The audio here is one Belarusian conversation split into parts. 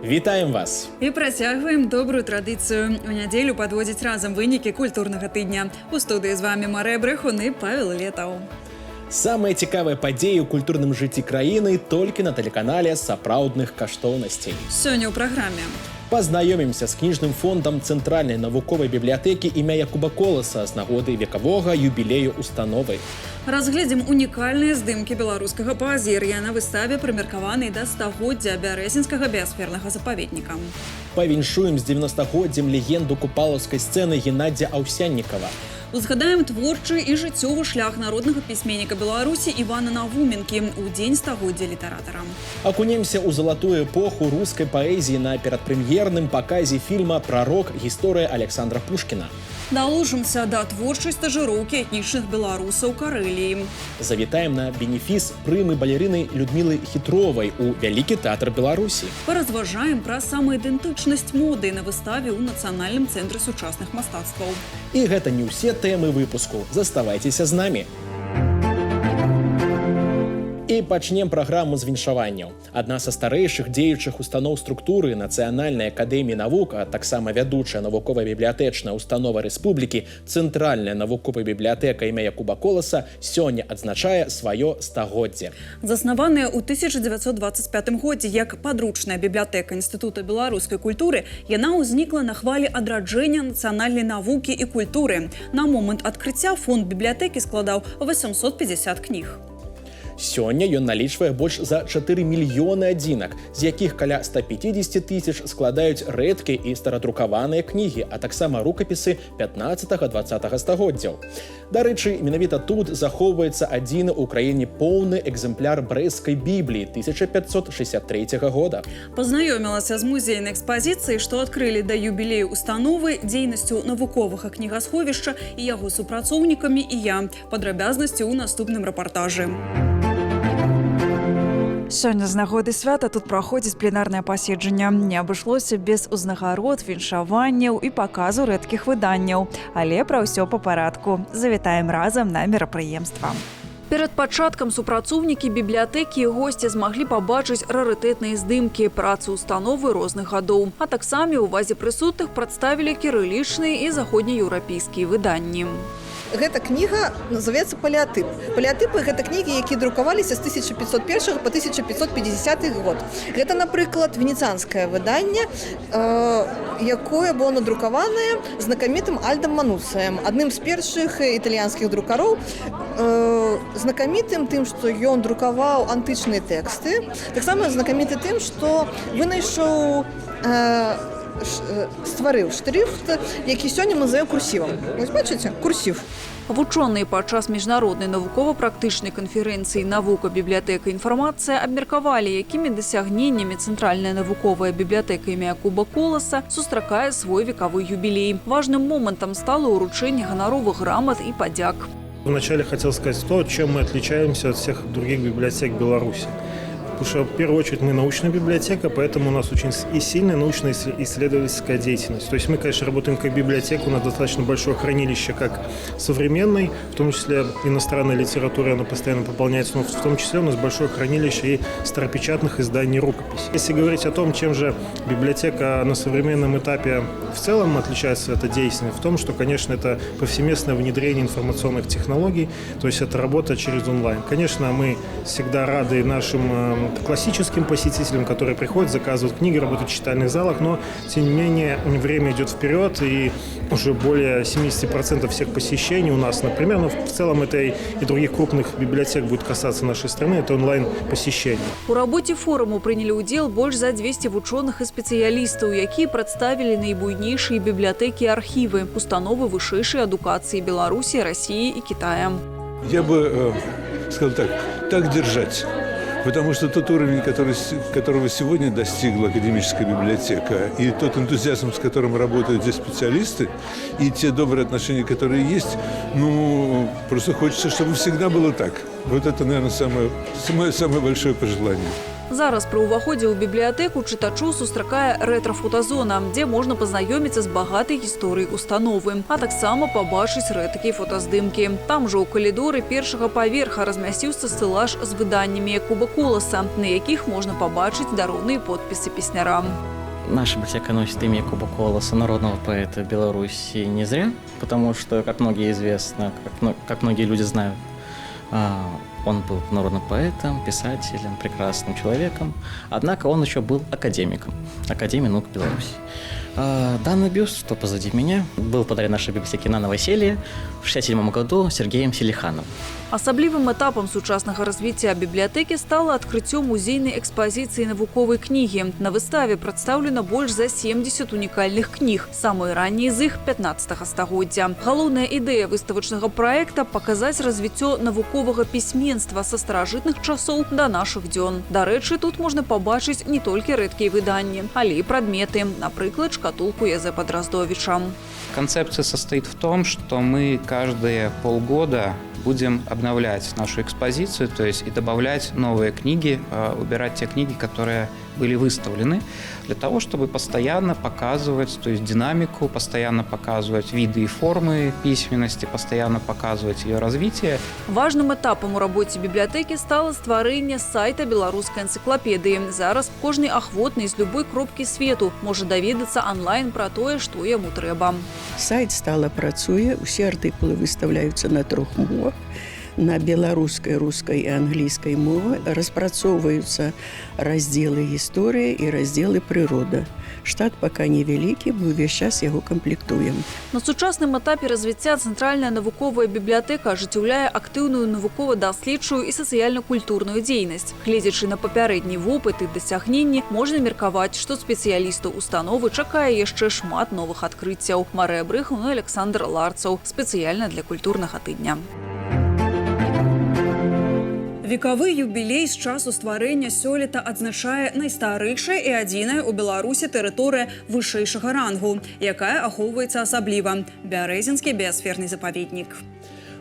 Вітаем вас! І працягваем добрую традыцыю. У нядзелю падводзіць разам вынікі культурнага тыдня. У студыі з вами Марыя Брэхун і Павел Летаў. Самыя цікавыя падзеі ў культурным жыцці краіны толькі на тэлеканале сапраўдных каштоўнасцей. Сёння ў праграме. Пазнаёмімся з кніжным фондам Цэнтральнай навуковай бібліятэкі імя Якуба Коласа з нагоды векавога юбілею установы. Разгледзім унікальныя здымкі беларускага паазір'я на выставе, прымеркаванай да стагоддзя Бярэзінскага біасфернага запаведніка. Павіншуем з 90-годдзем легенду купалаўскай сцэны Геннадзя Аўсяннікава. Узгадаем творчы і жыццёвы шлях народнага пісьменніка Беларусі Івана Навуменкі ў дзень стагоддзя літаратара. Акунемся ў залатую эпоху рускай паэзіі на перадпрэм'ерным паказе фільма «Прарок. Гісторыя Александра Пушкіна». Далучымся да творчай стажыроўкі этнічных беларусаў Карэліі. Завітаем на бенефіс прымы балерыны Людмілы Хітровай у Вялікі тэатр Беларусі. Паразважаем пра самаідэнтычнасць моды на выставе ў Нацыянальным цэнтры сучасных мастацтваў. І гэта не ўсе тэмы выпуску. Заставайцеся з намі. І пачнем праграму з віншаванняў. Адна са старэйшых дзеючых устаноў структуры Нацыянальнай акадэміі навук, а таксама вядучая навуковая бібліятэчная установа рэспублікі Цэнтральная навуковая бібліятэка імя Якуба Коласа сёння адзначае сваё стагоддзе. Заснаваная ў 1925 годзе як падручная бібліятэка Інстытута беларускай культуры, яна ўзнікла на хвалі адраджэння нацыянальнай навукі і культуры. На момант адкрыцця фонд бібліятэкі складаў 850 кніг. Сёння ён налічвае больш за 4 мільёны адзінак, з якіх каля 150 тысяч складаюць рэдкія і старадрукаваныя кнігі, а таксама рукапісы 15-20 стагоддзяў. Дарэчы, менавіта тут захоўваецца адзіны ў краіне поўны экземпляр брэсцкай бібліі 1563 года. Пазнаёмілася з музейнай экспазіцыяй, што адкрылі да юбілею установы, дзейнасцю навуковага кнігасховішча і яго супрацоўнікамі і я. Падрабязнасці ў наступным рэпартажы. Сёння з нагоды свята тут праходзіць пленарнае паседжанне. Не абышлося без узнагарод, віншаванняў і паказу рэдкіх выданняў. Але пра ўсё па парадку. Завітаем разам на мерапрыемства. Перад пачаткам супрацоўнікі бібліятэкі і госці змаглі пабачыць рарытэтныя здымкі працы установы розных гадоў. А таксама ў увазе прысутных прадставілі кірылічныя і заходнееўрапейскія выданні. Гэта кніга называецца «Палеатып». Палеатыпы – гэта кнігі, якія друкаваліся з 1501 по 1550 год. Гэта, напрыклад, венецыянскае выданне, якое было надрукаванае знакамітым Альдам Мануцыем, адным з першых італьянскіх друкароў, знакамітым тым, што ён друкаваў антычныя тэксты, таксама знакаміты тым, што вынайшоў стварыў штрыфт, які сёння мы называем курсівам. Вось бачыце? Курсів. Вучоныя падчас міжнароднай навукова-практычнай канферэнцыі «Навука, бібліятэка, інфармацыя» абмеркавалі, якімі дасягненнямі Цэнтральная навуковая бібліятэка імя Якуба Коласа сустракае свой векавы юбілей. Важным момантам стало ўручэнне ганаровых грамат і падзяк. Вначале хотел сказать то, чем мы отличаемся от всех других библиотек Беларуси. Потому что, в первую очередь, мы научная библиотека, поэтому у нас очень и сильная научно-исследовательская деятельность. То есть мы, конечно, работаем как библиотека, у нас достаточно большое хранилище как современной, в том числе иностранной литературы, она постоянно пополняется, но в том числе у нас большое хранилище и старопечатных изданий рукописей. Если говорить о том, чем же библиотека на современном этапе в целом отличается от деятельности, в том, что, конечно, это повсеместное внедрение информационных технологий, то есть это работа через онлайн. Конечно, мы всегда рады нашим классическим посетителям, которые приходят, заказывают книги, работают в читальных залах, но, тем не менее, время идет вперед, и уже более 70% всех посещений у нас, например, но в целом это и других крупных библиотек будет касаться нашей страны, это онлайн-посещение. У работе форуму прынялі ўдзел больш за 200 вучоных і спецыялістаў, якія прадставілі найбуйнейшыя бібліятэкі і архівы, установы вышэйшай адукацыі Беларусі, России и Китая. Я бы сказал так держать. Потому что тот уровень, которого сегодня достигла академическая библиотека, и тот энтузиазм, с которым работают здесь специалисты, и те добрые отношения, которые есть, просто хочется, чтобы всегда было так. Вот это, наверное, самое большое пожелание. Зараз пры ўваходзе ў бібліятэку чытачоў сустракае рэтра-фотазона, дзе можна пазнаёміцца з багатай гісторыяй установы, а таксама пабачыць рэдкія фотаздымкі. Там жа ў калідоры першага паверха размясціўся стэлаж з выданнямі Якуба Коласа, на якіх можна пабачыць дароўныя подпісы песнярам. Наша библиотека носит имя Якуба Колоса, народного поэта Беларуси, не зря, потому что, как многие известно, как многие люди знают, он был народным поэтом, писателем, прекрасным человеком, однако он еще был академиком, Академии наук Беларуси. Данный бюст, что позади меня, был подарен нашей библиотеке на новоселье в 1967 году Сергеем Селихановым. Асаблівым этапам сучаснага развіцця бібліятэкі стала адкрыццё музейнай экспазіцыі навуковай кнігі. На выставе прадстаўлена больш за 70 унікальных кніг, самыя раннія з іх 15 стагоддзя. Галоўная ідэя выставачнага праекта – паказаць развіццё навуковага пісьменства са старажытных часоў да нашых дзён. Дарэчы, тут можна пабачыць не толькі рэдкія выданні, але і прадметы, напрыклад, шкатулку Язэпа Дроздовича. Концепция состоит в том, что мы каждые полгода будем обновлять нашу экспозицию, то есть и добавлять новые книги, убирать те книги, которые были выставлены, для того, чтобы постоянно показывать, то есть динамику, постоянно показывать виды и формы письменности, постоянно показывать ее развитие. Важным этапом у работе библиотеки стало стварэнне сайта беларускай энцыклапедыі. Зараз кожны ахвотны з любой кропкі свету можа даведацца онлайн пра тое, што яму трэба. Сайт стала працуе, усе артыкулы выстаўляюцца на 3 мовах. На беларускай, рускай і англійскай мовы распрацоўваюцца раздзелы гісторыя і раздзелы прырода. Штат пака невялікі, мы ўвесь час яго камплектуем. На сучасным этапе развіцця цэнтральная навуковая бібліятэка ажыццяўляе актыўную навукова-даследчую і сацыяльна-культурную дзейнасць. Гледзячы на папярэдні вопыт і дасягненні, можна меркаваць, што спецыялістаў установы чакае яшчэ шмат новых адкрыццяў. Марыя Брыхун і Александр Ларцаў. Спецыяльна для культурнага тыдня. Векавы юбілей з часу стварэння сёлета адзначае найстарэйшая і адзіная ў Беларусі тэрыторыя вышэйшага рангу, якая ахоўваецца асабліва – Бярэзінскі біасферны запаведнік.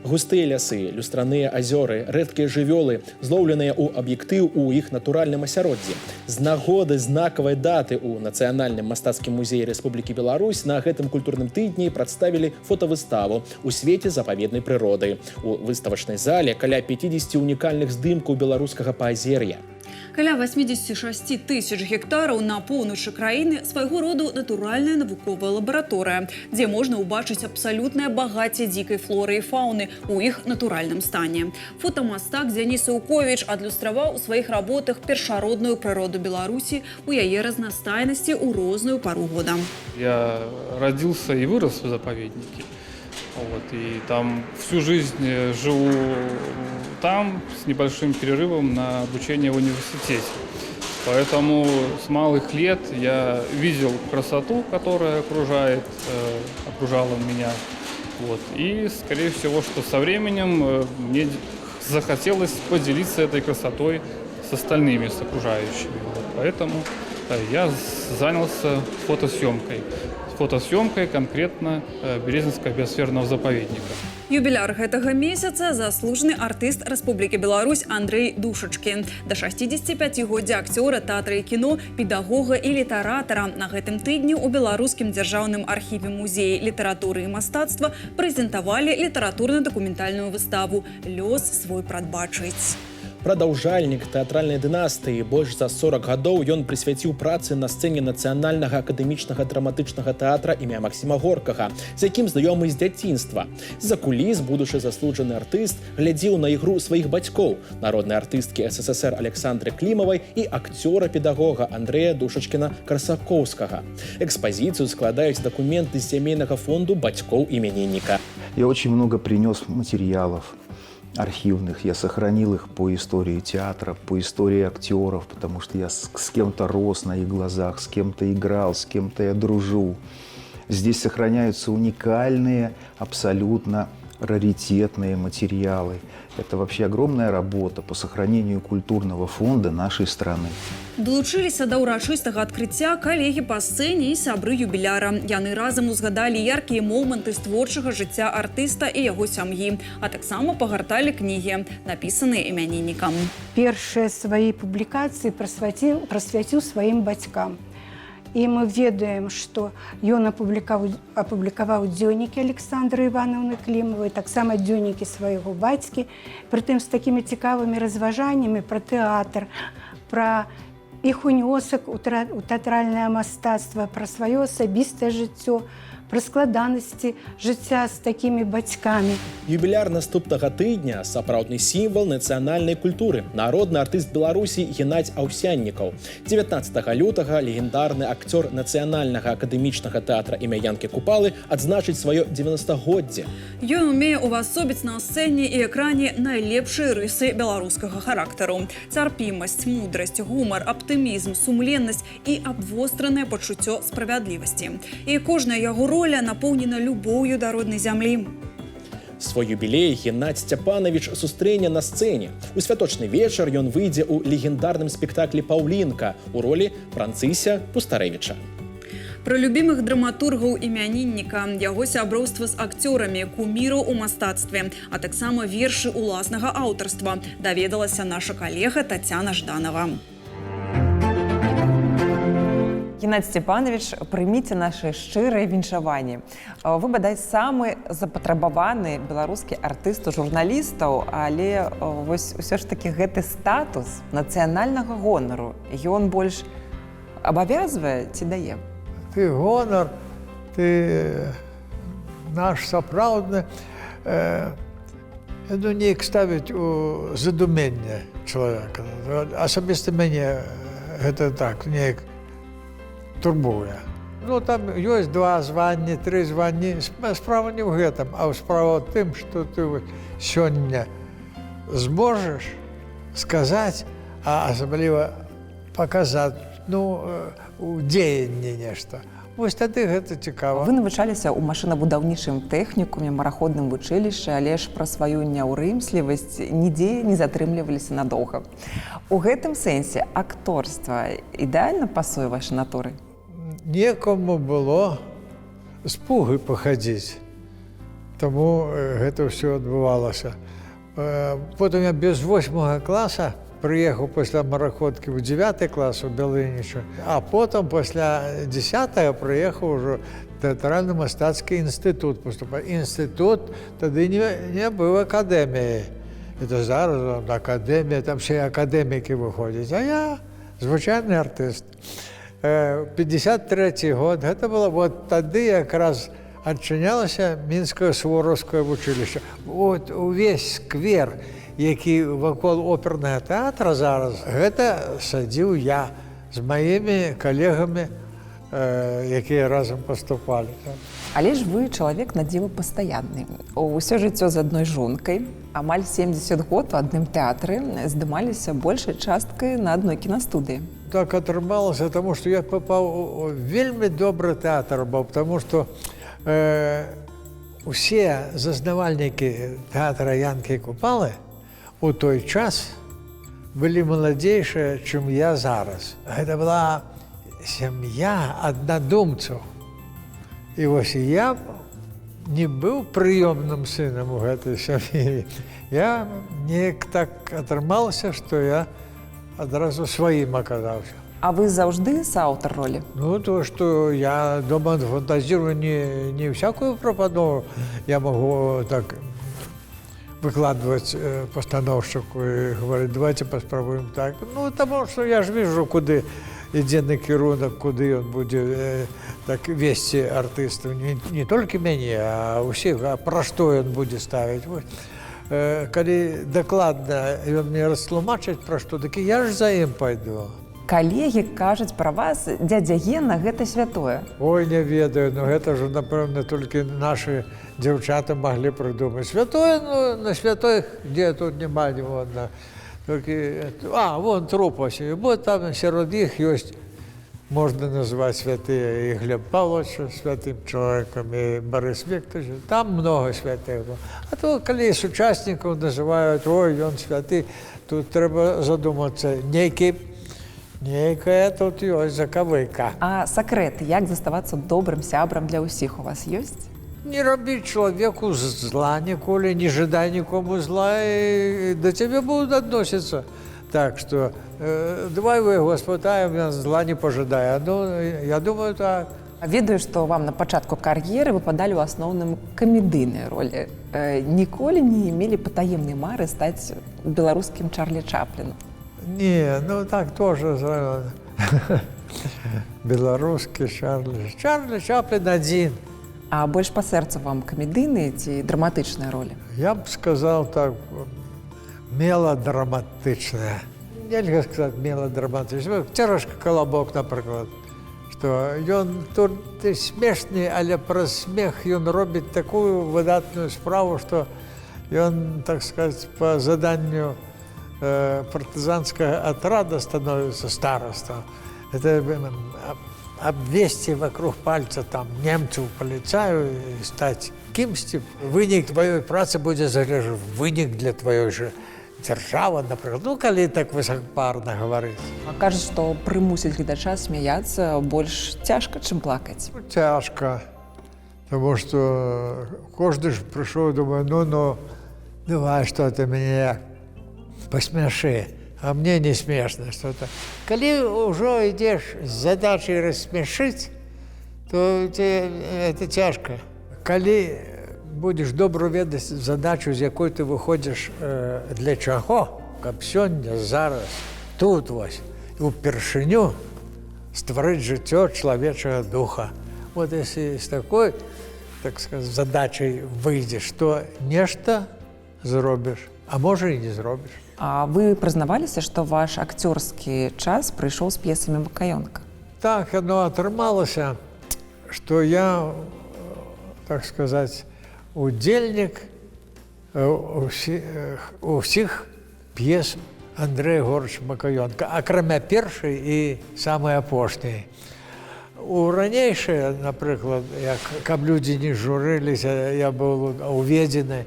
Густыя лясы, люстраныя азёры, рэдкія жывёлы, злоўленыя ў аб'ектыў у іх натуральным асяроддзі. З нагоды знакавай даты ў Нацыянальным мастацкім музеі Рэспублікі Беларусь на гэтым культурным тыдні прадставілі фотавыставу «У свеце запаведнай прыроды». У выставачнай зале каля 50 унікальных здымкаў беларускага паазер'я. Каля 86 тысяч гектараў на поўначы краіны свайго роду натуральная навуковая лабараторыя, дзе можна ўбачыць абсалютнае багацце дзікай флоры і фауны ў іх натуральным стане. Фотамастак Дзяніс Саўковіч адлюстраваў у сваіх работах першародную прыроду Беларусі у яе разнастайнасці ў розную пару года. Я родился и вырос в заповеднике. И там всю жизнь живу там с небольшим перерывом на обучение в университете. Поэтому с малых лет я видел красоту, которая окружала меня. И, скорее всего, что со временем мне захотелось поделиться этой красотой с остальными, с окружающими. Поэтому я занялся фотосъемкой конкретно Березинского биосферного заповедника. Юбіляр гэтага месяца – заслужаны артыст Рэспублікі Беларусь Андрэй Душачкі. Да 65-годдзя акцёра тэатра і кіно, педагога і літаратара. На гэтым тыдні ў Беларускім дзяржаўным архіве музея літаратуры і мастацтва прэзентавалі літаратурна-дакументальную выставу «Лёс свой прадбачыць». Прадаўжальнік тэатральнай дынастыі, больш за 40 гадоў ён прысвяціў працы на сцэне Нацыянальнага акадэмічнага драматычнага тэатра імя Максіма Горкага, з якім знаёмы з дзяцінства. З-за куліс будучы заслужаны артыст глядзеў на ігру сваіх бацькоў, народнай артысткі СССР Александры Клімавай і акцёра-педагога Андрэя Душачкіна-Красакоўскага. Экспазіцыю складаюць дакументы з сямейнага фонду бацькоў імянінніка. Я очень много принес материалов архивных, я сохранил их по истории театра, по истории актеров, потому что я с кем-то рос на их глазах, с кем-то играл, с кем-то я дружу. Здесь сохраняются уникальные, абсолютно раритетные материалы. Это вообще огромная работа по сохранению культурного фонда нашей страны. Долучыліся да ўрачыстага адкрыцця калегі па сцэне і сябры юбіляра. Яны разам узгадалі яркія моманты з творчага жыцця артыста і яго сям'і, а таксама пагарталі кнігі, напісаныя імяніннікам. Першыя свае публікацыі прысвяціў сваім бацькам. І мы ведаем, што ён апублікаваў дзённікі Александры Івановны Клімавай, таксама дзённікі свайго бацькі, прытым з такімі цікавымі разважаннямі пра тэатр, пра іх унёсак у тэатральнае мастацтва, пра сваё асабістае жыццё, пра складанасці жыцця з такімі бацькамі. Юбіляр наступнага тыдня – сапраўдны сімвал нацыянальнай культуры. Народны артыст Беларусі Геннадзь Аўсяннікаў. 19 лютага легендарны акцёр Нацыянальнага акадэмічнага тэатра імя Янкі Купалы адзначыць сваё 90-годдзе. Ён умее увасобіць на сцэне і экране найлепшыя рысы беларускага характару. Цярпімасць, мудрасць, гумар, аптымізм, сумленнасць і абвостранае пачуццё справядлівасці. І кожная яго роля напоўнена любоўю да роднай зямлі. Свой юбілей Геннадзь Сцяпанович сустрэне на сцэне. У святочны вечар ён выйдзе ў легендарным спектаклі «Паўлінка» у ролі Францыся Пустарэвіча. Пра любімых драматургаў імянінніка, яго сяброўства з акцёрамі, куміраў у мастацтве, а таксама вершы ўласнага аўтарства даведалася наша калега Тацяна Жданова. Геннадзь Сцяпанович, прыміце нашы шчырыя віншаванні. Вы, бадай, самы запатрабаваны беларускі артыст у журналістаў, але вось усё ж такі гэты статус нацыянальнага гонару, ён больш абавязвае ці дае? Ты гонар, ты наш сапраўдны, неяк ставіць у задуменне чалавека. Асабіста мяне гэта так, неяк турбуе. Ну, там ёсць 2 званні, 3 званні. Справа не ў гэтым, а справа ў тым, што ты сёння зможаш сказаць, а асабліва паказаць, у дзеянні нешта. Вось тады гэта цікава. Вы навучаліся ў машынабудаўнічым тэхнікуме, мараходным вучылішчы, але ж пра сваю няўрымслівасць нідзе не затрымліваліся надоўга. У гэтым сэнсе акторства ідэальна пасуе вашай натуры? Некому было з пугай пахадзіць, таму гэта ўсё адбывалася. Потым я без 8 класа прыехаў пасля мараходкі ў 9 клас у Бялыніча, а потым пасля 10 прыехаў ужо тэатральна-мастацкі інстытут паступаць. Інстытут тады не быў акадэміяй. Это зараз акадэмія, там все акадэмікі выходзяць, а я звычайны артыст. 53 год, гэта было вот тады якраз адчынялася Мінскае сувораўскае вучылішча. Вот увесь сквер, які вакол опернага тэатра зараз, гэта садзіў я з маімі калегамі, якія разам паступалі. Але ж вы чалавек надзіву пастаянны. Усё жыццё з адной жонкай, амаль 70 год у адным тэатры, здымаліся большай часткай на адной кінастудыі. Так атрымалася, таму што я папаў у вельмі добры тэатр быў, таму што усе заснавальнікі тэатра Янкі Купалы у той час былі маладзейшыя, чым я зараз. Гэта была сям'я аднадумцаў. І вось я не быў прыёмным сынам у гэтай сям'і. Я неяк так атрымалася, што я адразу сваім аказаўся. А вы заўжды сааўтар ролі? Ну, то, што я дома фантазірую не всякую прапанову. Я магу так выкладваць пастаноўшчыку і гаварыць, давайте паспрабуем так. Ну, таму што я ж вижу, куды ідзе накірунак, куды ён будзе так весці артыстаў. Не толькі мяне, а ўсіх, а пра што ён будзе ставіць. Калі дакладна ён мне растлумачыць пра што, такі я ж за ім пайду. Калегі кажуць пра вас, дзядзя Гена, гэта святое. Ой, не ведаю, но гэта ж, напэўна, толькі нашы дзяўчаты маглі прыдумаць. Святое, ну, на святых, дзе тут няма ніводна. Толькі, вон труп ось, бо там сярод іх ёсць, можна назваць святыя, і Глеб Павлович святым чалавекам, і Борис Викторович, там много святых. А то, калі сучаснікаў называюць, ой, ён святы, тут трэба задумацца, нейкая тут ёсць закавыка. А сакрэт, як заставацца добрым сябрам для ўсіх у вас ёсць? Не рабіць чалавеку зла ніколі, не жадай нікому зла, і да цябе будуць адносіцца. Так што, давай вы яго спытаем, ён зла не пажадае. Ну, я думаю, так. Ведаю, што вам на пачатку кар'еры выпадалі ў асноўным камедыйныя ролі. Ніколі не мелі патаемнай мары стаць беларускім Чарлі Чапліном? Не, ну так тоже сразу. Белорусский Чарлі. Чарлі Чаплін один. А больш па сэрцу вам камедыйныя ці драматычныя ролі? Я б сказал так, мелодраматичная. Нельзя сказать мелодраматичная. Цярэшка Колобок, напрыклад. Што ён тут смешны, але праз смех ён робіць такую выдатную справу, што ён, так сказать, по заданню партизанского отряда становится старостом. Это обвести вокруг пальца там немцев, полицаю и стать кимсти. Вынік твоей працы будет залежать, вынік для твоей же державы, например. Ну, коли так высокопарно говорить. А кажуть, што прымусіць гледача смяяцца больш цяжка, чым плакаць. Тяжко, потому что каждый же пришел, думаю, ну, давай что-то меня посмеши, а мне не смешно что-то. Коли уже идешь с задачей рассмешить, то тебе это тяжко. Коли будешь добру ведаць задачу, з якой ты выходишь для чаго, каб сёння, зараз, тут вось, упершыню стварыць жыццё чалавечага духа. Вот если с такой, так сказать, задачей выйдешь, то нешта зробишь, а можа і не зробиш. А вы прызнаваліся, што ваш акцёрскі час прыйшоў з п'есамі «Макаёнка»? Так оно атрымалася, што я, так сказать, удзельнік усіх п'ес Андрэя Горыча Макаёнка, акрамя першай і самай апошняй. У ранейшыя, напрыклад, каб людзі не журыліся, я быў уведзены.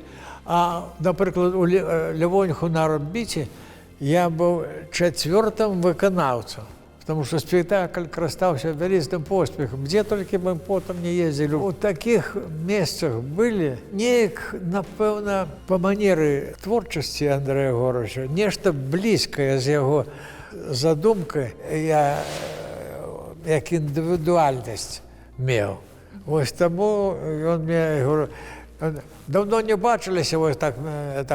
А, напрыклад, у Левоньху на орбіце я быў чацвёртым выканаўцам, потому что спектакль карыстаўся вялізным поспехам. Дзе толькі мы потым не ездзілі. У такіх месцах былі неяк, напэўна, па манеры творчасці Андрэя Горыча, нешта блізкае з яго задумкай, я як індывідуальнасць меў. Вось таму ён мне говорю, давно не бачыліся, вось так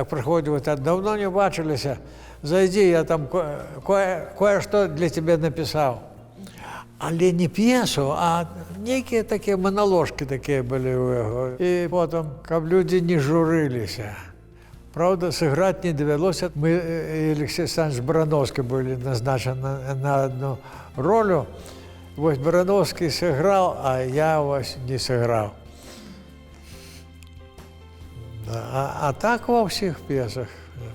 прыходзіў, давно не бачыліся, зайдзі, я там кое-што для цябе напісаў. Але не п'есу, а нейкія такія моналожкі такія былі ў яго. І потым, каб людзі не журыліся. Правда, сыграць не давялося. Мы і Алексей Александрович Барановскі былі назначаны на одну ролю. Вось Барановскі сыграў, а я вось не сыграў. А так ва ўсіх п'есах.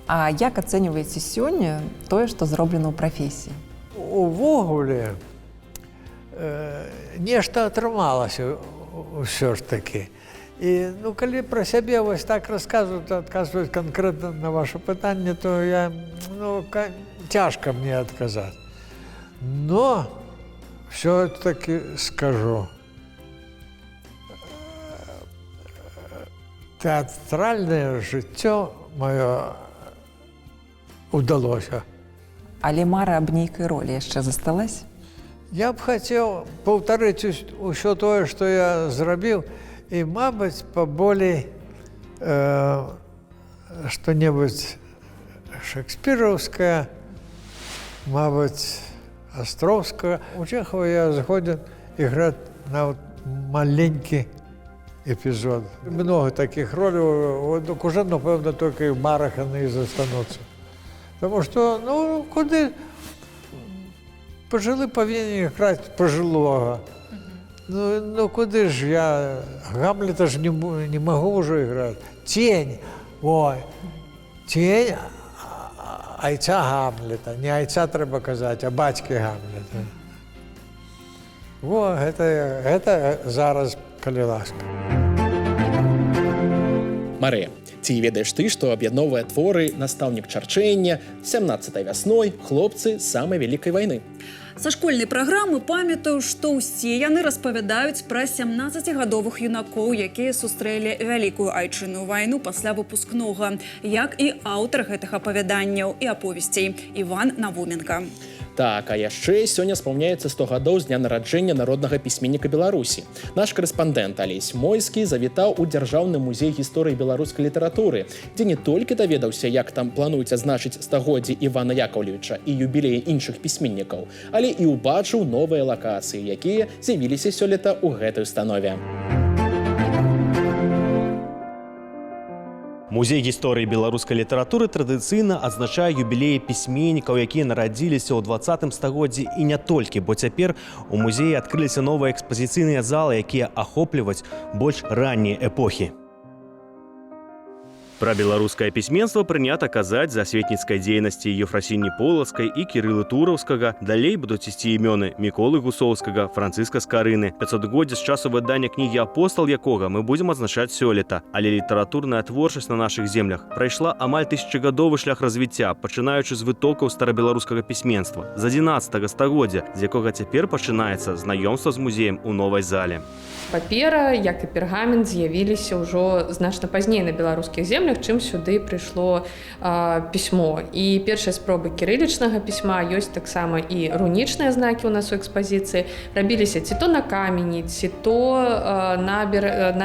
А як ацэньваеце сёння тое, што зроблена ў прафесіі? Увогуле, нешта атрымалася ўсё ж такі. І, ну, калі пра сябе вось так расказваюць, адказваюць канкрэтна на ваше пытанне, то я, ну, цяжка мне адказаць. Но все-таки скажу, театральное жыццё маё удалося. Але мара аб нейкай ролі яшчэ засталась? Я б хацеў паўтарыць усё тое, што я зрабіў, і, мабыць, паболей што-небудзь шекспіраўскае, мабыць, астроўскае. У Чехова я згоден іграць нават маленькі эпизод. Много таких ролей, вот уже, напевно, только и в марах они и застанутся. Потому что, ну, куди пожилий повинен грати пожилого. Ну, куди ж я, Гамлета ж не могу уже играть. Тень, ой, тень айца Гамлета. Не айца треба казати, а батьки Гамлета. Во, это зараз калі ласка. Марыя, ці ведаеш ты, што аб'ядноўвае творы «Настаўнік чарчэння», «17-й вясной», «Хлопцы самай вялікай вайны»? Са школьнай праграмы памятаю, што ўсе яны распавядаюць пра 17гадовых юнакоў, якія сустрэлі вялікую айчынную вайну пасля выпускнога, як і аўтар гэтых апавяданняў і аповесцей Іван Навуменка. Так, а яшчэ сёння спаўняецца 100 гадоў з дня нараджэння народнага пісьменніка Беларусі. Наш корэспандэнт Алесь Мойскі завітаў у Дзяржаўны музей гісторыі беларускай літаратуры, дзе не толькі даведаўся, як там плануюць адзначыць стагоддзі Івана Яковлевіча і юбілеі іншых пісьменнікаў, але і ўбачыў новыя лакацыі, якія з'явіліся сёлета ў гэтай установе. Музей гісторыі беларускай літаратуры традыцыйна адзначае юбілеі пісьменнікаў, якія нарадзіліся ў 20 стагоддзі і не толькі, бо цяпер у музеі адкрыліся новыя экспазіцыйныя залы, якія ахопліваюць больш раннія эпохі. Пра беларускае пісьменства прынята казаць з асветніцкай дзейнасці Ефрасіні Полацкай і Кірылы Тураўскага. Далей будуць ісці імёны Міколы Гусоўскага, Францыска Скарыны. 500годдзе з часу выдання кнігі «Апостал», якога мы будзем адзначаць сёлета. Але літаратурная творчасць на нашых землях прайшла амаль тысячагадовы шлях развіцця, пачынаючы з вытокаў старабеларускага пісьменства з 11 стагоддзя, з якога цяпер пачынаецца знаёмства з музеем у новай зале. Папера, як і пергамент, з'явіліся ўжо значна пазней на беларускіх землях, чым сюды прыйшло пісьмо. І першыя спробы кірылічнага пісьма, ёсць таксама і рунічныя знакі ў нас у экспазіцыі. Рабіліся ці то на камені, ці то на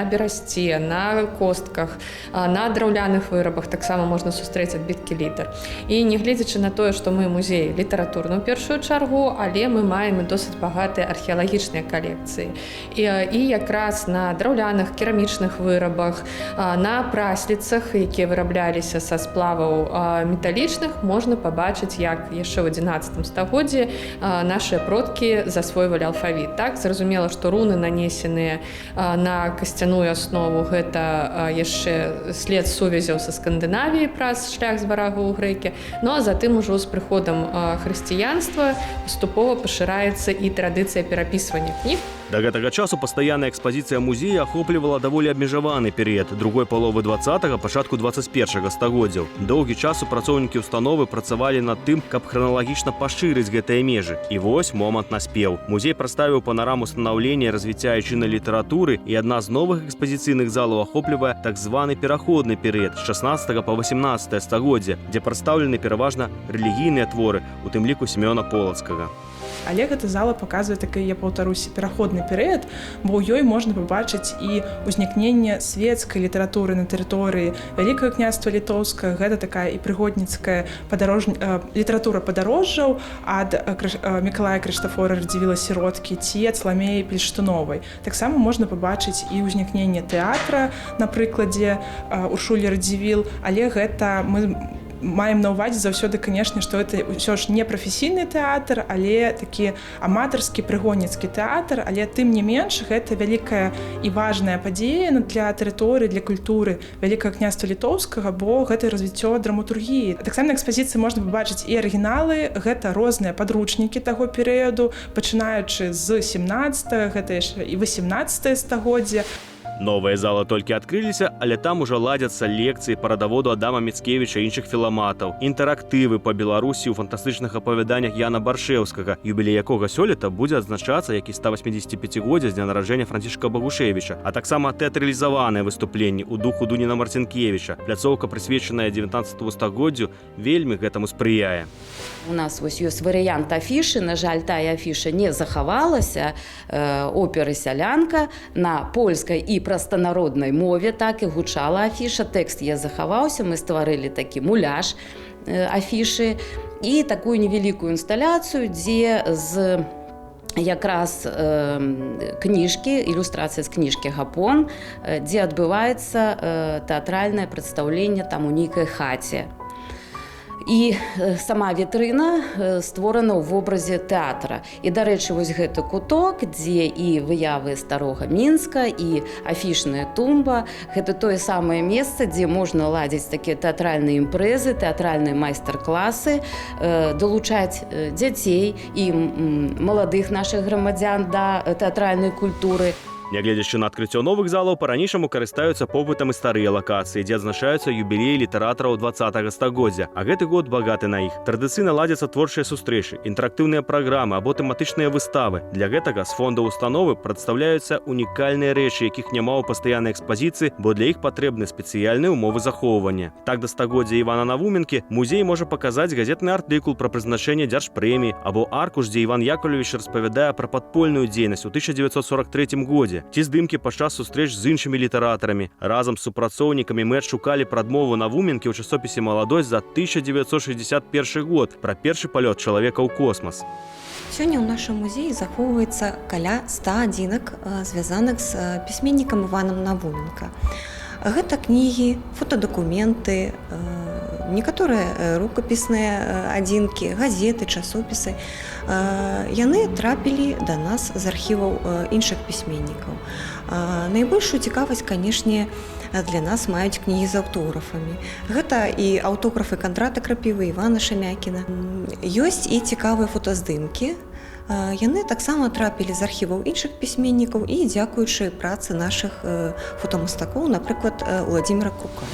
берасце, на костках, на драўляных вырабах таксама можна сустрэць адбіткі літар. І нягледзячы на тое, што мы музей літаратурны ў першую чаргу, але мы маем і досыць багатыя археалагічныя калекцыі. І якраз на драўляных керамічных вырабах, на прасліцах, якія вырабляліся са сплаваў металічных, можна пабачыць, як яшчэ ў 11 стагоддзі нашыя продкі засвойвалі алфавіт. Так, зразумела, што руны, нанесеныя на касцяную аснову, гэта яшчэ след сувязяў са Скандынавіяй праз шлях з варага ў грэкі. Ну а затым ужо з прыходам хрысціянства паступова пашыраецца і традыцыя перапісвання кніг. Да гэтага часу пастаянная экспазіцыя музея ахоплівала даволі абмежаваны перыяд другой паловы 20-го, пачатку 21-го стагоддзяў. Доўгі час супрацоўнікі ўстановы працавалі над тым, каб храналагічна пашырыць гэтыя межы. І вось момант наспеў. Музей прадставіў панараму станаўлення і развіцця айчыннай літаратуры, і адна з новых экспазіцыйных залаў ахоплівае так званы пераходны перыяд з 16 па 18 стагоддзе, дзе прадстаўлены пераважна рэлігійныя творы, у тым ліку Сімёна Полацкага. Але гэта зала паказвае такі, я паўтаруся, пераходны перыяд, бо ў ёй можна пабачыць і ўзнікненне свецкай літаратуры на тэрыторыі Вялікага княства Літоўскага. Гэта такая і прыгодніцкая літаратура падарожжаў ад Мікалая Крыштафора Радзівіла Сіроткі ці ад Сламеі Пільштуновай. Таксама можна пабачыць і ўзнікненне тэатра, на прыкладзе Уршулі Радзівіл, але гэта мы маем на ўвазе заўсёды, канешне, што гэта ўсё ж не прафесійны тэатр, але такі аматарскі прыгонніцкі тэатр, але тым не менш гэта вялікая і важная падзея для тэрыторыі, для культуры Вялікага княства Літоўскага, бо гэта развіццё драматургіі. Таксама на экспазіцыі можна пабачыць і арыгіналы, гэта розныя падручнікі таго перыяду, пачынаючы з 17-го, гэта яшчэ і 18 стагоддзя. Новыя залы толькі адкрыліся, але там ужо ладзяцца лекцыі па радаводу Адама Міцкевіча і іншых філаматаў, інтэрактывы па Беларусі ў фантастычных апавяданнях Яна Баршэўскага, юбілей якога сёлета будзе адзначацца, як і 185годдзя з дня нараджэння Францішка Багушевіча, а таксама тэатралізаваныя выступленні ў духу Дуніна Марцінкевіча. Пляцоўка, прысвечаная 19 стагоддзю, вельмі гэтаму спрыяе. У нас вось ёсць варыянт афішы, на жаль, тая афіша не захавалася, оперы «Сялянка» на польскай і прастанароднай мове, так і гучала афіша, тэкст я захаваўся, мы стварылі такі муляж афішы і такую невялікую інсталяцыю, дзе з якраз кніжкі, ілюстрацыя з кніжкі «Гапон», дзе адбываецца тэатральнае прадстаўленне там у нейкай хаце. І сама вітрына створана ў вобразе тэатра. І, дарэчы, вось гэты куток, дзе і выявы старога Мінска, і афішная тумба, гэта тое самае месца, дзе можна ладзіць такія тэатральныя імпрэзы, тэатральныя майстар-класы, далучаць дзяцей і маладых нашых грамадзян да тэатральнай культуры. Нягледзячы на адкрыццё новых залаў, па-ранейшаму карыстаюцца попытам і старыя лакацыі, дзе адзначаюцца юбілеі літаратараў 20-го стагоддзя, а гэты год багаты на іх. Традыцыйна ладзяцца творчыя сустрэчы, інтэрактыўныя праграмы або тэматычныя выставы. Для гэтага з фонда установы прадстаўляюцца унікальныя рэчы, якіх няма ў пастаяннай экспазіцыі, бо для іх патрэбны спецыяльныя ўмовы захоўвання. Так, да стагоддзя Івана Навуменкі музей можа паказаць газетны артыкул пра прызначэнне дзяржпрэміі або аркуш, дзе Іван Яковлевич распавядае пра падпольную дзейнасць у 1943 годзе, ці здымкі падчас сустрэч з іншымі літаратарамі. Разам з супрацоўнікамі мы адшукалі прадмову Навуменкі ў часопісе «Маладосць» за 1961 год пра першы палёт чалавека ў космас. Сёння ў нашым музеі захоўваецца каля 100 адзінак, звязаных з пісьменнікам Іванам Навуменка. Гэта кнігі, фотадакументы, некаторыя рукапісныя адзінкі, газеты, часопісы. Яны трапілі да нас з архіваў іншых пісьменнікаў. Найбольшую цікавасць, канешне, для нас маюць кнігі з аўтографамі. Гэта і аўтографы Кандрата Крапівы, Івана Шамякіна. Ёсць і цікавыя фотаздымкі. Яны таксама трапілі з архіваў іншых пісьменнікаў і дзякуючы працы нашых фотамастакоў, напрыклад, Владзіміра Крука.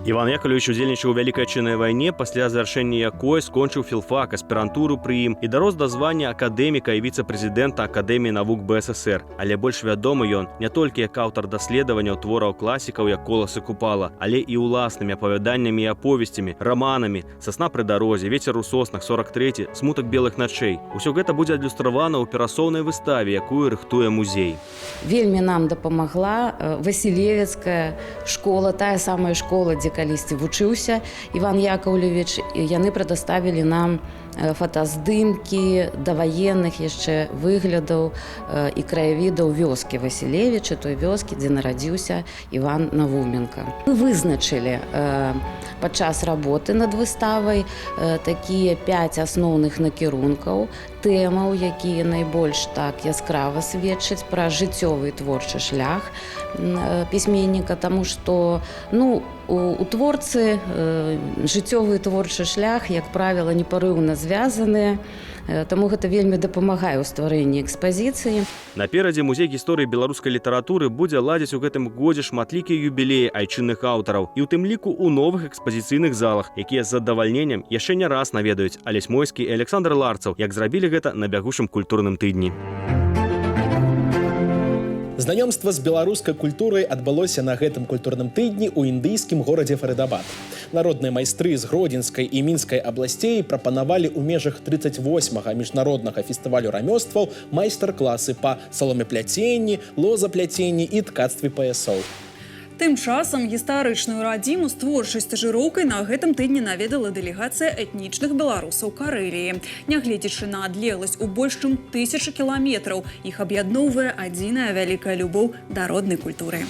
Іван Яковлевич удзельнічаў у Вялікай Адчыннай вайне, пасля завяршэння якой скончыў філфак, аспірантуру пры ім і дарос да звання акадэміка і віцэ-прэзідэнта Акадэміі навук БССР. Але больш вядомы ён не толькі як аўтар даследаванняў твораў класікаў, як Колас і Купала, але і ўласнымі апавяданнямі і аповесцямі, раманамі «Сасна пры дарозе», «Вецер у соснах», 43, «Смутак белых начэй». Усё гэта будзе адлюстравана ў перасоўнай выставе, якую рыхтуе музей. Вельмі нам дапамагла Васілевецкая школа, тая самая школа, дзе калісьці вучыўся Іван Яковлевич. Яны прадаставілі нам фотаздымкі даваенных яшчэ выглядаў і краявідаў вёскі Васілевіча, той вёскі, дзе нарадзіўся Іван Навуменка. Мы вызначылі падчас работы над выставай такія 5 асноўных накірункаў, тэмаў, якія найбольш так яскрава сведчаць пра жыццёвы творчы шлях пісьменніка, таму што у творцы жыццёвы творчы шлях, як правіла, непарыўна звязаныя, таму гэта вельмі дапамагае ў стварэнні экспазіцыі. Наперадзе музей гісторыі беларускай літаратуры будзе ладзіць у гэтым годзе шматлікія юбілеі айчынных аўтараў і ў тым ліку ў новых экспазіцыйных залах, якія з задавальненнем яшчэ не раз наведаюць Алесь Мойскі і Александр Ларцаў, як зрабілі гэта на бягучым культурным тыдні. Знаёмства з беларускай культурай адбылося на гэтым культурным тыдні ў індыйскім горадзе Фарыдабад. Народныя майстры з Гродзенскай і Мінскай абласцей прапанавалі ў межах 38-га міжнароднага фестывалю рамёстваў майстар-класы па саломепляценні, лозапляценні і ткацтве паясоў. Тым часам гістарычную радзіму з творчай стажыроўкай на гэтым тыдні наведала дэлегацыя этнічных беларусаў Карэліі. Нягледзячы на адлегласць у больш чым 1000 кіламетраў, іх аб'ядноўвае адзіная вялікая любоў да роднай культуры.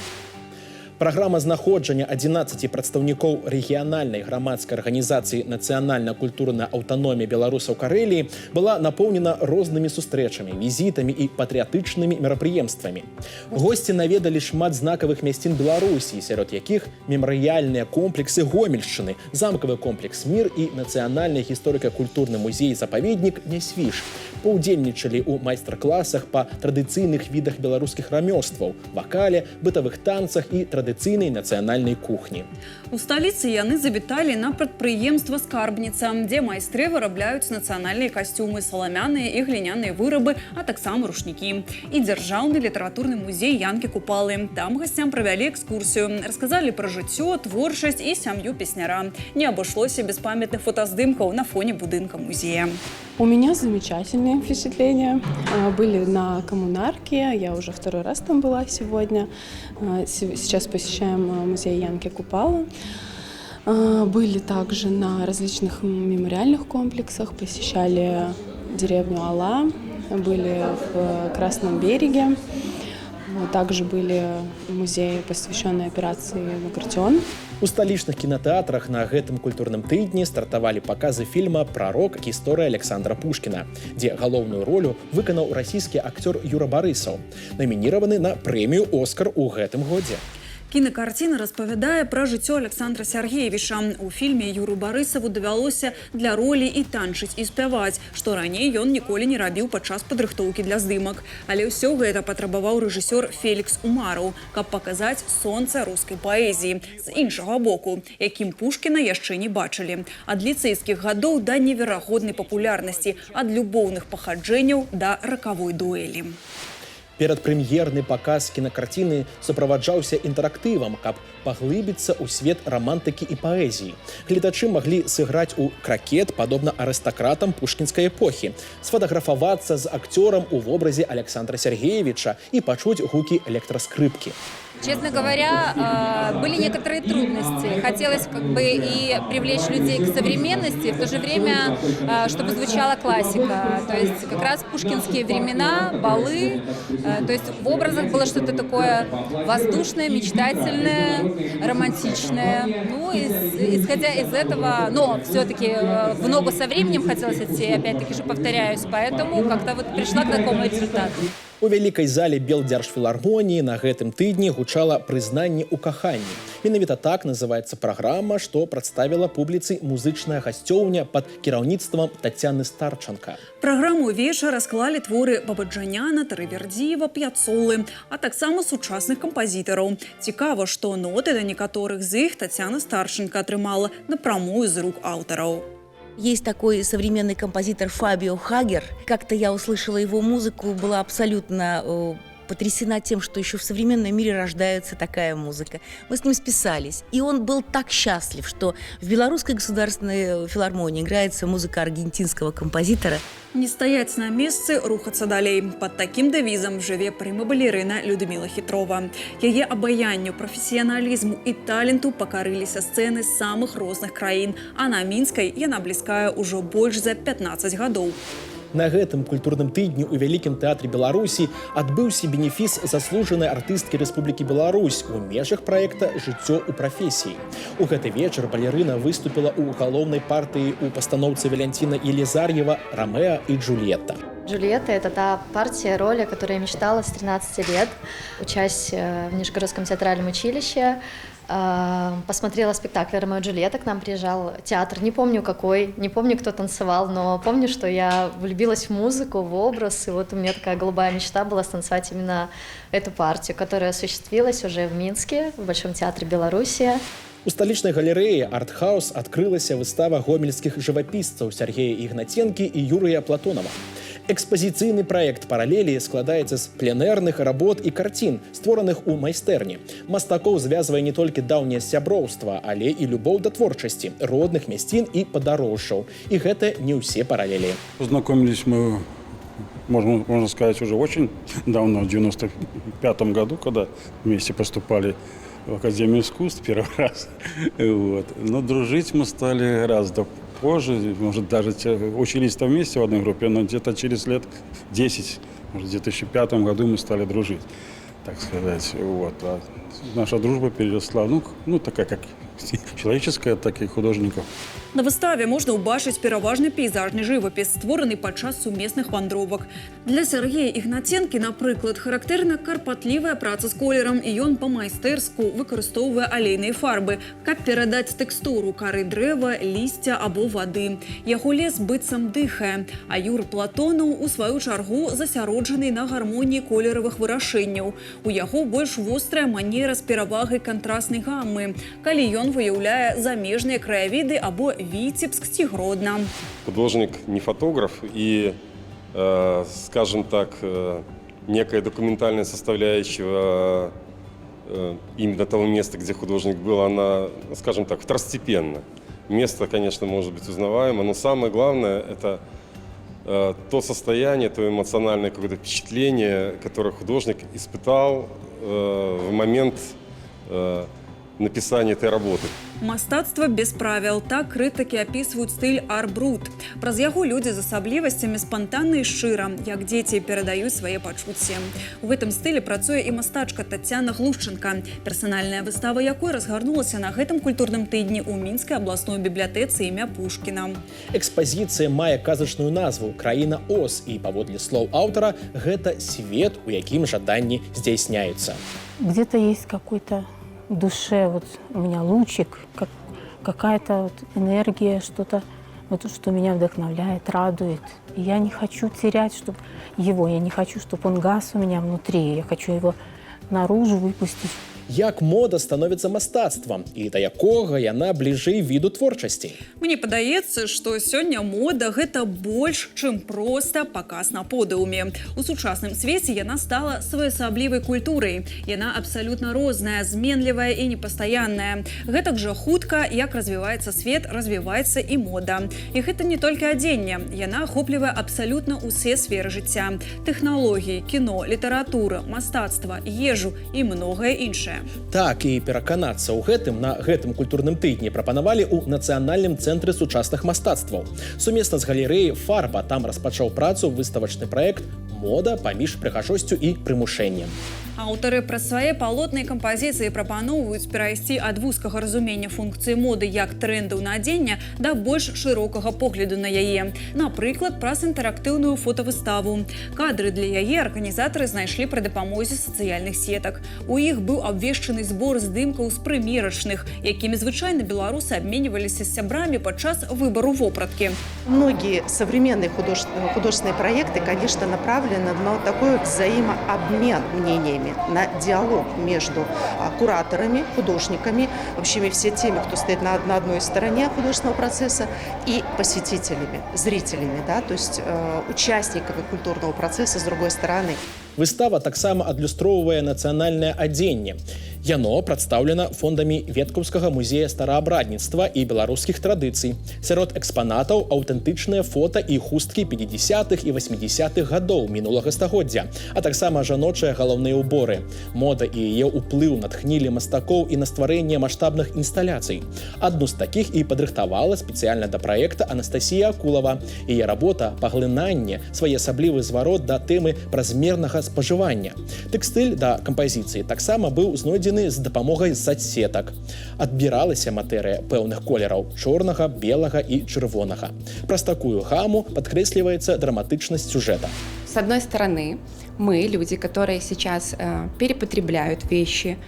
Праграма знаходжання 11 прадстаўнікоў рэгіянальнай грамадскай арганізацыі «Нацыянальна-культурная аўтаномія беларусаў Карэліі» была напоўнена рознымі сустрэчамі, візітамі і патрыятычнымі мерапрыемствамі. Госці наведалі шмат знакавых мясцін Беларусі, сярод якіх мемарыяльныя комплексы Гомельшчыны, замкавы комплекс «Мір» і нацыянальны гісторыка-культурны музей-запаведнік «Нясвіж». Паўдзельнічалі ў майстар-класах па традыцыйных відах беларускіх рамёстваў, вакале, бытавых танцах і традыцыйнай нацыянальнай кухні. У сталіцы яны завіталі на прадпрыемства «Скарбніца», дзе майстры вырабляюць нацыянальныя касцюмы, саламяныя і гліняныя вырабы, а таксама рушнікі. І дзяржаўны літаратурны музей Янкі Купалы. Там гасцям правялі экскурсію, расказалі пра жыццё, творчасць і сям'ю песняра. Не абышлося без памятных фотаздымкаў на фоне будынка музея. У меня замечательные впечатления. Были на Коммунарке, я уже второй раз там была сегодня. Сейчас посещаем музей Янки Купала. Были также на различных мемориальных комплексах, посещали деревню Ала, были в Красном береге. Также были музеи, посвященные операции «Багратион». У сталічных кінатэатрах на гэтым культурным тыдні стартавалі паказы фільма «Прарок. Гісторыя Александра Пушкіна», дзе галоўную ролю выканаў расійскі акцёр Юра Барысаў, намініраваны на прэмію «Оскар» у гэтым годзе. Кінакарціна распавядае пра жыццё Александра Сергеевича. У фільме Юру Барысаву давялося для ролі і танчыць, і спяваць, што раней ён ніколі не рабіў падчас падрыхтоўкі для здымак. Але ўсё гэта патрабаваў рэжысёр Фелікс Умараў, каб паказаць сонца рускай паэзіі з іншага боку, якім Пушкіна яшчэ не бачылі. Ад ліцэйскіх гадоў да неверагоднай папулярнасці, ад любоўных пахаджэнняў да ракавой дуэлі. Перадпрэм'ерны паказ кінакарціны суправаджаўся інтэрактывам, каб паглыбіцца ў свет рамантыкі і паэзіі. Гледачы маглі сыграць у кракет, падобна арыстакратам пушкінскай эпохі, сфотаграфавацца з акцёрам у вобразе Александра Сергеевича і пачуць гукі электраскрыпкі. Честно говоря, были некоторые трудности. Хотелось и привлечь людей к современности, в то же время, чтобы звучала классика. То есть как раз пушкинские времена, балы. То есть в образах было что-то такое воздушное, мечтательное, романтичное. Ну, исходя из этого, но все-таки в ногу со временем хотелось идти, опять-таки же повторяюсь, поэтому как-то вот пришла к такому результату. У вялікай зале Белдзяржфілармоніі на гэтым тыдні гучала прызнанне ў каханні. Менавіта так называецца праграма, што прадставіла публіцы музычная гасцёўня пад кіраўніцтвам Тацяны Старчанка. Праграму вечара склалі творы Бабаджаняна, Тарывердзіева, П'яцолы, а таксама сучасных кампазітараў. Цікава, што ноты да некаторых з іх Тацяна Старчанка атрымала напрамую з рук аўтараў. Есть такой современный композитор Фабио Хагер. Как-то я услышала его музыку, была абсолютно потрясена тем, что еще в современном мире рождается такая музыка. Мы с ним списались. И он был так счастлив, что в Белорусской государственной филармонии играется музыка аргентинского композитора. Не стаяць на месцы, рухацца далей. Пад такім дэвізам жыве прыма-балерына Людміла Хітрова. Яе абаянню, прафесіяналізму і таленту пакарыліся сцэны з самых розных краін, а на мінскай яна блізкая ўжо больш за 15 гадоў. На гэтым культурным тыдні ў Вялікім тэатры Беларусі адбыўся бенефіс заслужанай артысткі Рэспублікі Беларусь у межах праекта «Жыццё ў прафесіі». У гэты вечар балерына выступіла ў галоўнай партыі ў пастаноўцы Валянціна Елизарьева «Ромео и Джульетта». Джульетта – это та партия, роль, о которой я мечтала с 13 лет, учась в Нижегородском театральном училище. Посмотрела спектакль «Ромео и Джульетта», к нам приезжал театр, не помню какой, не помню, кто танцевал, но помню, что я влюбилась в музыку, в образ, и вот у меня такая голубая мечта была станцевать именно эту партию, которая осуществилась уже в Минске, в Большом театре Белоруссия. У сталічнай галерэі «Артхаус» адкрылася выстава гомельскіх жывапісцаў Сергея Ігнаценкі і Юрыя Платонова. Экспазіцыйны праект «Паралелі» складаецца з пленэрных работ і карцін, створаных у майстэрні. Мастакоў звязвае не толькі даўняе сяброўства, але і любоў да творчасці, родных мясцін і падарожжаў. І гэта не ўсе паралелі. Познакомились мы, можно сказать, уже очень давно, в 95 году, когда вместе поступали в Академию искусств первый раз. Вот. Но дружить мы стали гораздо позже, может, даже учились-то вместе в одной группе, но где-то через лет 10, может, в 2005 году мы стали дружить, так сказать. Вот. А наша дружба переросла, ну такая, как человеческая, так и художников. На выставе можна ўбачыць пераважны пейзажны жывапіс, створаны падчас сумесных вандровак. Для Сергея Ігнаценкі, напрыклад, характэрна карпатлівая праца з колерам, і ён па-майстэрску выкарыстоўвае алейныя фарбы, каб перадаць тэкстуру кары дрэва, лісця або вады. Яго лес быццам дыхае, а Юр Платонаў, у сваю чаргу, засяроджаны на гармоніі колеравых вырашэнняў. У яго больш вострая манера з перавагай кантраснай гаммы, калі ён выяўляе замежныя краявіды або Витебск, ці Гродно. Художник не фотограф, и, скажем так, некая документальная составляющая именно того места, где художник был, она, скажем так, второстепенна. Место, конечно, может быть узнаваемо, но самое главное – это то состояние, то эмоциональное какое-то впечатление, которое художник испытал в момент написания этой работы. Мастацтва без правил. Так крытыкі апісваюць стыль ар-брут. Праз яго людзі з асаблівасцямі спантанна і шчыра, як дзеці перадаюць свае пачуцці. У гэтым стылі працуе і мастачка Тацяна Глушченка, персанальная выстава якой разгарнулася на гэтым культурным тыдні ў Мінскай абласной бібліятэцы імя Пушкіна. Экспазіцыя мае казачную назву «Краіна Оз» і, паводле слоў аўтара, гэта свет, у якім жаданні здзяйсняюцца. Где-то есть какой-то в душе вот у меня лучик, как какая-то вот энергия, что-то, вот, что меня вдохновляет, радует. И я не хочу терять его, я не хочу, чтобы он гас у меня внутри, я хочу его наружу выпустить. Як мода становіцца мастацтвам і да якога яна бліжэй віду творчасці. Мне падаецца, што сёння мода гэта больш, чым проста паказ на подыуме. У сучасным свеце яна стала своеасаблівай культурай. Яна абсалютна розная, зменлівая і непастаянная. Гэтак жа хутка, як развіваецца свет, развіваецца і мода. І гэта не толькі адзенне. Яна ахоплівае абсалютна ўсе сферы жыцця. Тэхналогіі, кіно, літаратура, мастацтва, ежу і многае іншае. Так, і пераканацца ў гэтым на гэтым культурным тыдні прапанавалі ў Нацыянальным цэнтры сучасных мастацтваў. Сумесна з галерэяй «Фарба» там распачаў працу выставачны праект «Мода паміж прыгажосцю і прымушэннем». Аўтары праз свае палотныя кампазіцыі прапаноўваюць перайсці ад вузкага разумення функцыі моды як трэндаў на адзенне да больш шырокага погляду на яе. Напрыклад, праз інтэрактыўную фотавыставу. Кадры для яе арганізатары знайшлі пры дапамозе сацыяльных сетак. У іх быў абвешчаны збор здымкаў з прымерачных, якімі звычайна беларусы абменьваліся з сябрамі падчас выбару вопраткі. Многие современные художественные проекты, конечно, направлены на такой взаимообмен мнениями, на диалог между кураторами, художниками, вообще все теми, кто стоит на одной стороне художественного процесса, и посетителями, зрителями, да, то есть участниками культурного процесса с другой стороны. Выстава таксама адлюстроўвае нацыянальнае адзенне. Яно прадстаўлена фондамі Веткаўскага музея стараабрадніцтва і беларускіх традыцый. Сярод экспанатаў аўтэнтычныя фота і хусткі 50-х і 80-х гадоў мінулага стагоддзя, а таксама жаночыя галаўныя ўборы. Мода і яе ўплыў натхнілі мастакоў і на стварэнне маштабных інсталяцый. Адну з такіх і падрыхтавала спецыяльна да праекта Анастасія Акулова. Яе работа «Паглынанне» своеасаблівы зварот да тэмы празмернага спажывання. Тэкстыль да кампазіцыі таксама быў знойдзены з дапамогай соцсетак. Адбіралася матэрыя пэўных колераў чорнага, белага і чырвонага. Праз такую гаму падкрэсліваецца драматычнасць сюжэта. С одной стороны, мы, люди, которые сейчас перепотребляют вещи,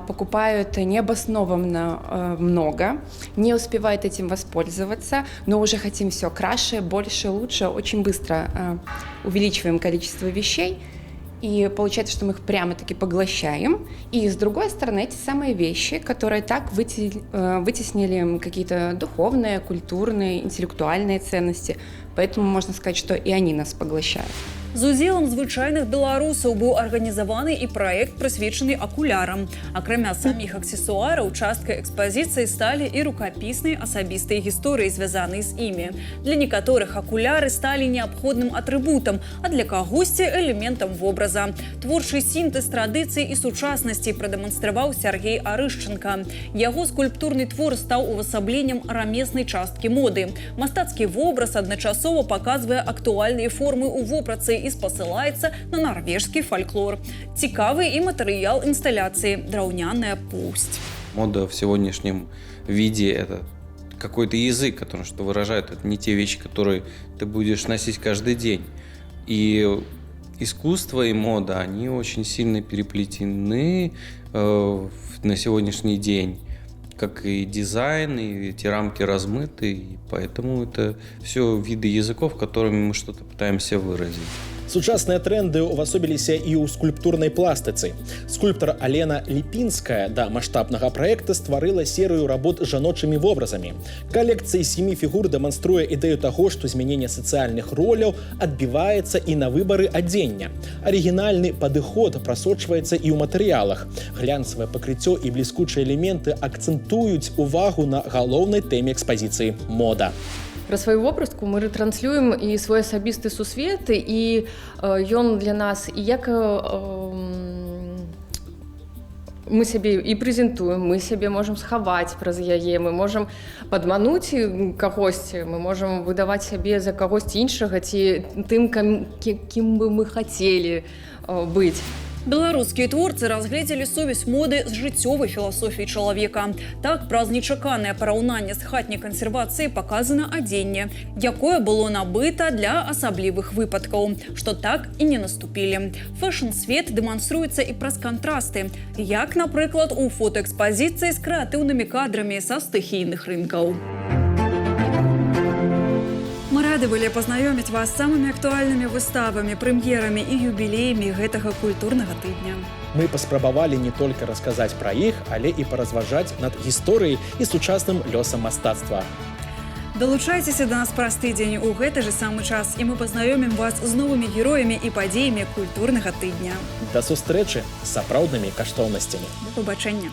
покупают необоснованно много, не успевают этим воспользоваться, но уже хотим все краше, больше, лучше, очень быстро увеличиваем количество вещей, и получается, что мы их прямо-таки поглощаем. И с другой стороны, эти самые вещи, которые так вытеснили какие-то духовные, культурные, интеллектуальные ценности, поэтому можно сказать, что и они нас поглощают. З удзелам звычайных беларусаў быў арганізаваны і праект, прысвечаны акулярам. Акрамя саміх аксесуараў, часткай экспазіцыі сталі і рукапісныя асабістыя гісторыі, звязаныя з імі. Для некаторых акуляры сталі неабходным атрыбутам, а для кагосьці элементам вобраза. Творчы сінтэз традыцый і сучаснасці прадэманстраваў Сяргей Арышченка. Яго скульптурны твор стаў увасабленнем рамеснай часткі моды. Мастацкі вобраз адначасова паказвае актуальныя формы ў вопратцы і спасылаецца на нарвежскі фальклор. Цікавы і матэрыял інсталяцыі «Драўняная пусть». Мода в сегодняшнем виде – это какой-то язык, который что выражает. Это не те вещи, которые ты будешь носить каждый день. И искусство и мода, они очень сильно переплетены на сегодняшний день. Как и дизайн, и эти рамки размыты. И поэтому это все виды языков, которыми мы что-то пытаемся выразить. Сучасныя тренды увасобіліся і ў скульптурнай пластыцы. Скульптар Алена Ліпінская да маштабнага праекта стварыла серыю работ з жаночымі вобразамі. Калекцыя 7 фігур дэманструе ідэю таго, што змяненне сацыяльных роляў адбіваецца і на выбары адзення. Арыгінальны падыход прасочваецца і ў матэрыялах. Глянцавае пакрыццё і бліскучыя элементы акцэнтуюць увагу на галоўнай тэме экспазіцыі – мода. Пра сваю вопратку мы ретранслюем і свой асабісты сусвет, і ён для нас і як мы сябе і прэзентуем, мы сябе можам схаваць праз яе, мы можам падмануць кагосьці, мы можам выдаваць сябе за кагосьці іншага ці тым, кім бы мы хацелі быць. Беларускія творцы разгледзелі сувязь моды з жыццёвай філасофіяй чалавека. Так, праз нечаканае параўнанне з хатняй кансервацыяй паказана адзенне, якое было набыта для асаблівых выпадкаў, што так і не наступілі. Фэшн-свет дэманструецца і праз кантрасты, як, напрыклад, у фотоэкспазіцыі з крэатыўнымі кадрамі са стыхійных рынкаў. Мы рады былі пазнаёміць вас з самымі актуальнымі выставамі, прэм'ерамі і юбілеямі гэтага культурнага тыдня. Мы паспрабавалі не толькі расказаць пра іх, але і паразважаць над гісторыяй і сучасным лёсам мастацтва. Далучайцеся да нас праз тыдзень у гэты же самы час, і мы пазнаёмім вас з новымі героямі і падзеямі культурнага тыдня. Да сустрэчы з сапраўднымі каштоўнасцямі. Да пабачэння.